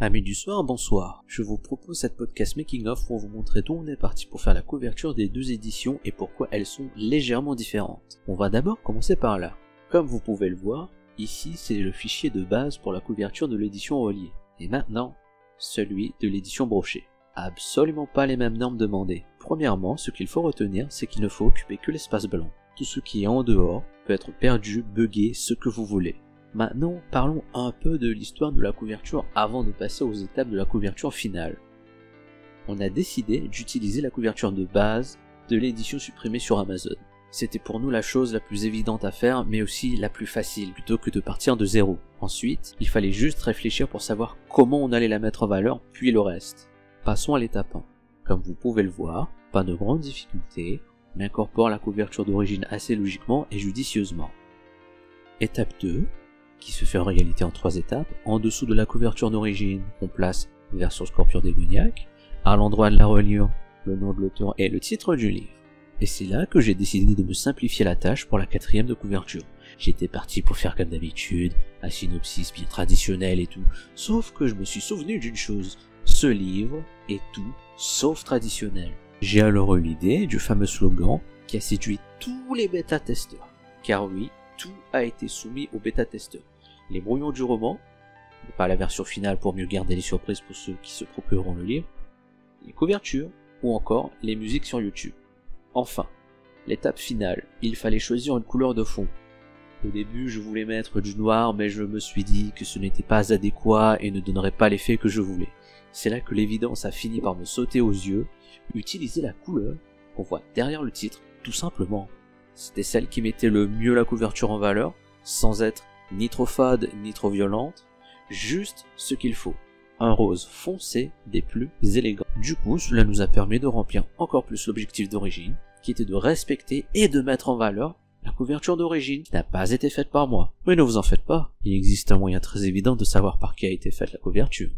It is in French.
Amis du soir, bonsoir. Je vous propose cette podcast making of pour vous montrer d'où on est parti pour faire la couverture des deux éditions et pourquoi elles sont légèrement différentes. On va d'abord commencer par là. Comme vous pouvez le voir, ici c'est le fichier de base pour la couverture de l'édition reliée. Et maintenant, celui de l'édition brochée. Absolument pas les mêmes normes demandées. Premièrement, ce qu'il faut retenir, c'est qu'il ne faut occuper que l'espace blanc. Tout ce qui est en dehors peut être perdu, buggé, ce que vous voulez. Maintenant, parlons un peu de l'histoire de la couverture avant de passer aux étapes de la couverture finale. On a décidé d'utiliser la couverture de base de l'édition supprimée sur Amazon. C'était pour nous la chose la plus évidente à faire, mais aussi la plus facile, plutôt que de partir de zéro. Ensuite, il fallait juste réfléchir pour savoir comment on allait la mettre en valeur, puis le reste. Passons à l'étape 1. Comme vous pouvez le voir, pas de grande difficulté, on incorpore la couverture d'origine assez logiquement et judicieusement. Étape 2, qui se fait en réalité en 3 étapes. En dessous de la couverture d'origine, on place version Scorpion démoniaque, à l'endroit de la reliure, le nom de l'auteur et le titre du livre. Et c'est là que j'ai décidé de me simplifier la tâche pour la 4e de couverture. J'étais parti pour faire comme d'habitude, un synopsis bien traditionnel et tout, sauf que je me suis souvenu d'une chose, ce livre est tout sauf traditionnel. J'ai alors eu l'idée du fameux slogan qui a séduit tous les bêta-testeurs. Car oui, tout a été soumis aux bêta-testeurs. Les brouillons du roman, pas la version finale pour mieux garder les surprises pour ceux qui se procureront le livre, les couvertures ou encore les musiques sur YouTube. Enfin, l'étape finale, il fallait choisir une couleur de fond. Au début, je voulais mettre du noir, mais je me suis dit que ce n'était pas adéquat et ne donnerait pas l'effet que je voulais. C'est là que l'évidence a fini par me sauter aux yeux, utiliser la couleur qu'on voit derrière le titre, tout simplement. C'était celle qui mettait le mieux la couverture en valeur, sans être ni trop fade ni trop violente, juste ce qu'il faut. Un rose foncé des plus élégants. Du coup, cela nous a permis de remplir encore plus l'objectif d'origine, qui était de respecter et de mettre en valeur la couverture d'origine, qui n'a pas été faite par moi. Mais ne vous en faites pas, il existe un moyen très évident de savoir par qui a été faite la couverture.